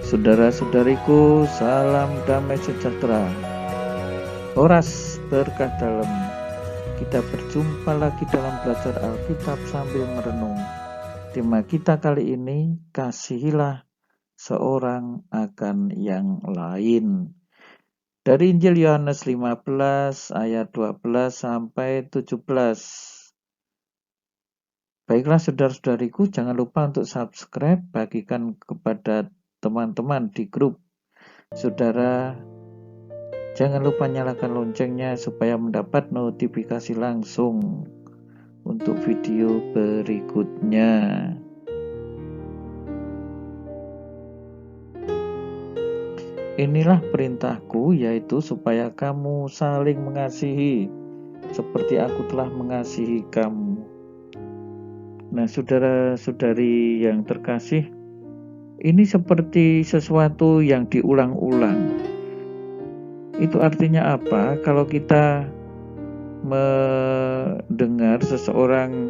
Saudara-saudariku, salam damai sejahtera. Horas berkah dalam. Kita berjumpa lagi dalam belajar Alkitab sambil merenung. Tema kita kali ini, kasihilah seorang akan yang lain. Dari Injil Yohanes 15 ayat 12 sampai 17. Baiklah saudara-saudariku, jangan lupa untuk subscribe, bagikan kepada teman-teman di grup. Saudara, jangan lupa nyalakan loncengnya supaya mendapat notifikasi langsung untuk video berikutnya. Inilah perintahku, yaitu supaya kamu saling mengasihi, seperti aku telah mengasihi kamu. Nah, saudara-saudari yang terkasih, ini seperti sesuatu yang diulang-ulang. Itu artinya apa? Kalau kita mendengar seseorang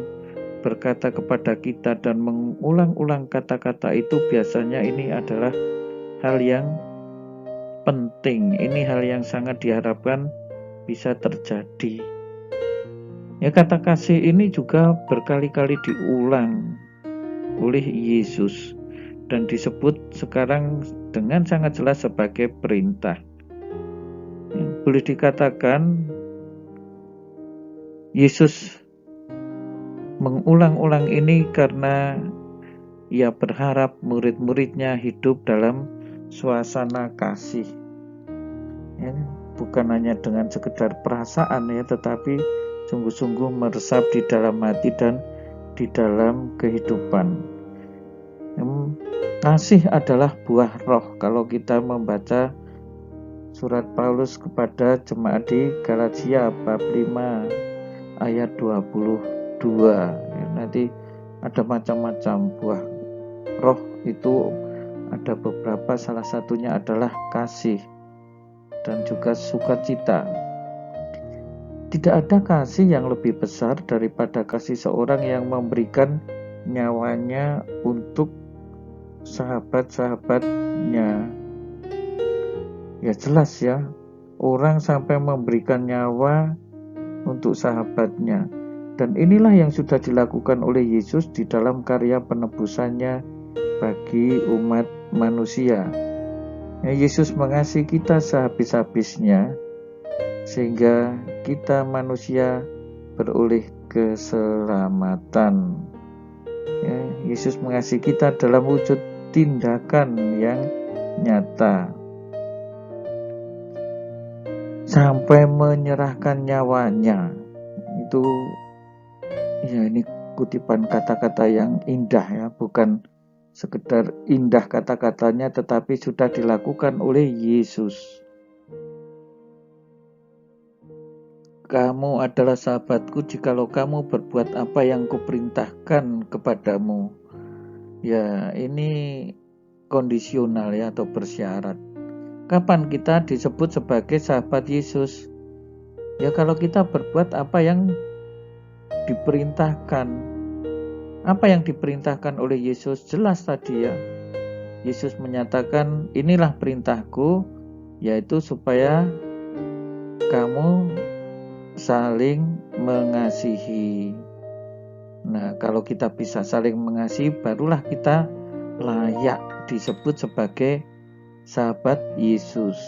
berkata kepada kita dan mengulang-ulang kata-kata itu, biasanya ini adalah hal yang penting. Ini hal yang sangat diharapkan bisa terjadi. Ya, kata kasih ini juga berkali-kali diulang oleh Yesus dan disebut sekarang dengan sangat jelas sebagai perintah. Ya, boleh dikatakan Yesus mengulang-ulang ini karena ia berharap murid-muridnya hidup dalam suasana kasih. Ya, bukan hanya dengan sekedar perasaan ya, tetapi sungguh-sungguh meresap di dalam hati dan di dalam kehidupan. Kasih adalah buah roh. Kalau kita membaca surat Paulus kepada jemaat di Galatia bab 5 ayat 22, ya, nanti ada macam-macam buah roh itu, ada beberapa, salah satunya adalah kasih dan juga sukacita. Tidak ada kasih yang lebih besar daripada kasih seorang yang memberikan nyawanya untuk sahabat-sahabatnya. Ya jelas ya, orang sampai memberikan nyawa untuk sahabatnya. Dan inilah yang sudah dilakukan oleh Yesus di dalam karya penebusannya bagi umat manusia. Ya, Yesus mengasihi kita sehabis-habisnya, sehingga kita manusia beroleh keselamatan. Ya, Yesus mengasihi kita dalam wujud tindakan yang nyata, sampai menyerahkan nyawanya. Itu ya, ini kutipan kata-kata yang indah ya, bukan sekedar indah kata-katanya, tetapi sudah dilakukan oleh Yesus. Kamu adalah sahabatku jikalau kamu berbuat apa yang kuperintahkan kepadamu. Ya, ini kondisional ya, atau bersyarat. Kapan kita disebut sebagai sahabat Yesus? Ya, kalau kita berbuat apa yang diperintahkan. Apa yang diperintahkan oleh Yesus? Jelas tadi ya. Yesus menyatakan, inilah perintahku, yaitu supaya kamu saling mengasihi. Nah, kalau kita bisa saling mengasihi, barulah kita layak disebut sebagai sahabat Yesus.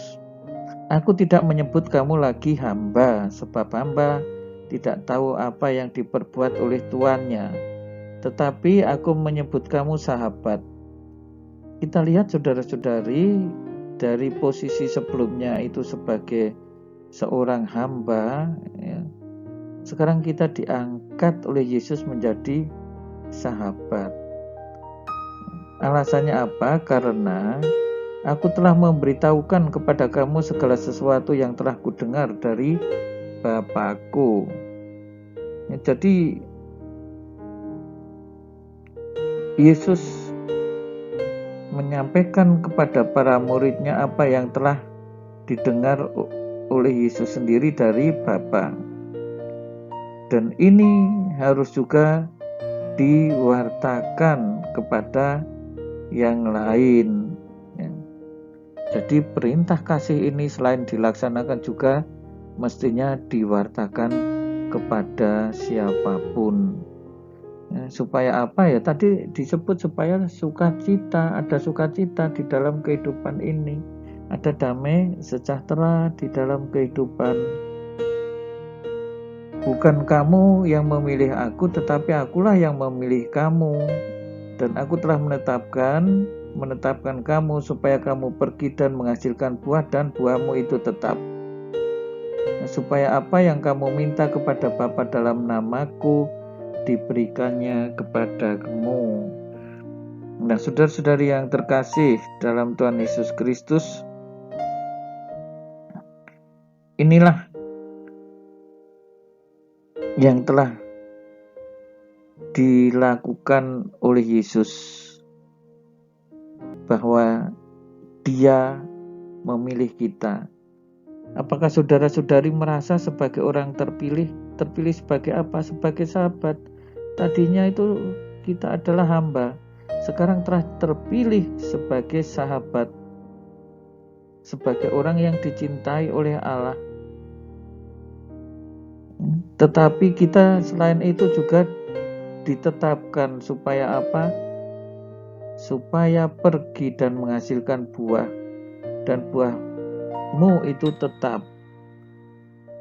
Aku tidak menyebut kamu lagi hamba, sebab hamba tidak tahu apa yang diperbuat oleh tuannya, tetapi aku menyebut kamu sahabat. Kita lihat saudara-saudari, dari posisi sebelumnya itu sebagai seorang hamba ya, sekarang kita diangkat oleh Yesus menjadi sahabat. Alasannya apa? Karena aku telah memberitahukan kepada kamu segala sesuatu yang telah kudengar dari Bapakku. Ya, jadi Yesus menyampaikan kepada para muridnya apa yang telah didengar oleh Yesus sendiri dari Bapa. Dan ini harus juga diwartakan kepada yang lain. Jadi perintah kasih ini selain dilaksanakan juga mestinya diwartakan kepada siapapun. Ya, supaya apa ya? Tadi disebut supaya sukacita, ada sukacita di dalam kehidupan ini. Ada damai sejahtera di dalam kehidupan. Bukan kamu yang memilih aku, tetapi akulah yang memilih kamu. Dan aku telah menetapkan kamu supaya kamu pergi dan menghasilkan buah dan buahmu itu tetap. Supaya apa yang kamu minta kepada Bapa dalam namaku diberikannya kepadamu. Nah, saudara-saudari yang terkasih dalam Tuhan Yesus Kristus, inilah yang telah dilakukan oleh Yesus, bahwa Dia memilih kita. Apakah saudara-saudari merasa sebagai orang terpilih? Terpilih sebagai apa? Sebagai sahabat. Tadinya itu kita adalah hamba, sekarang telah terpilih sebagai sahabat, sebagai orang yang dicintai oleh Allah. Tetapi kita selain itu juga ditetapkan supaya apa? Supaya pergi dan menghasilkan buah, dan buahmu itu tetap.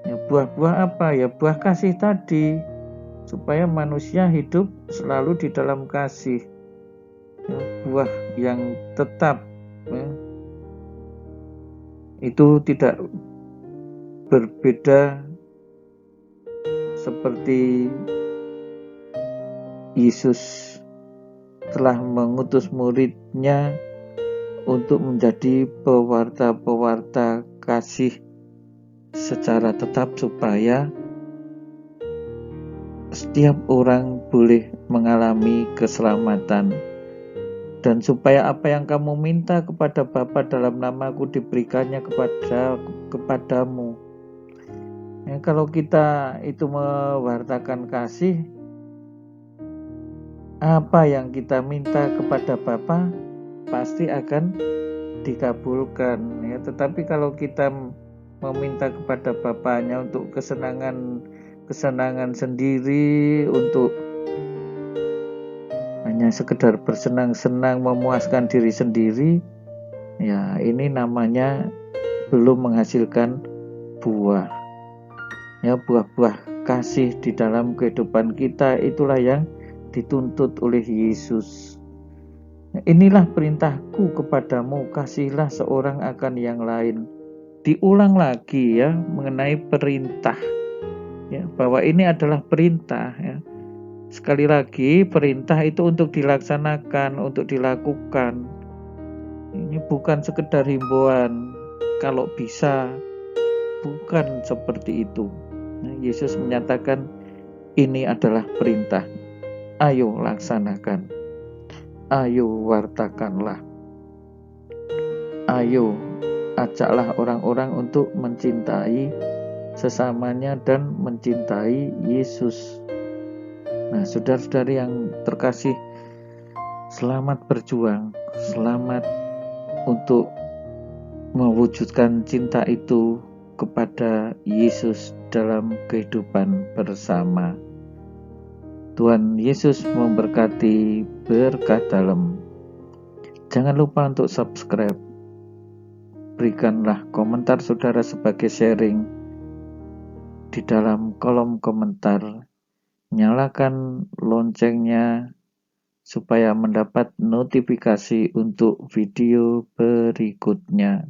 Ya, buah-buah apa? Ya buah kasih tadi, supaya manusia hidup selalu di dalam kasih. Ya, buah yang tetap, ya, itu tidak berbeda seperti Yesus telah mengutus murid-Nya untuk menjadi pewarta-pewarta kasih secara tetap, supaya setiap orang boleh mengalami keselamatan. Dan supaya apa yang kamu minta kepada Bapa dalam namaku diberikannya kepadamu. Ya, kalau kita itu mewartakan kasih, apa yang kita minta kepada Bapa pasti akan dikabulkan. Ya, tetapi kalau kita meminta kepada Bapaknya untuk kesenangan sendiri, untuk hanya sekedar bersenang-senang, memuaskan diri sendiri, ya ini namanya belum menghasilkan buah. Ya, buah-buah kasih di dalam kehidupan kita itulah yang dituntut oleh Yesus. Inilah perintahku kepadamu, kasihilah seorang akan yang lain. Diulang lagi ya mengenai perintah, ya, bahwa ini adalah perintah. Ya. Sekali lagi, perintah itu untuk dilaksanakan, untuk dilakukan. Ini bukan sekedar himbauan kalau bisa, bukan seperti itu. Nah, Yesus menyatakan ini adalah perintah. Ayo laksanakan. Ayo wartakanlah. Ayo ajaklah orang-orang untuk mencintai sesamanya dan mencintai Yesus. Nah, saudara-saudari yang terkasih, selamat berjuang, selamat untuk mewujudkan cinta itu kepada Yesus dalam kehidupan bersama. Tuhan Yesus memberkati berkat dalam. Jangan lupa untuk subscribe. Berikanlah komentar saudara sebagai sharing di dalam kolom komentar. Nyalakan loncengnya supaya mendapat notifikasi untuk video berikutnya.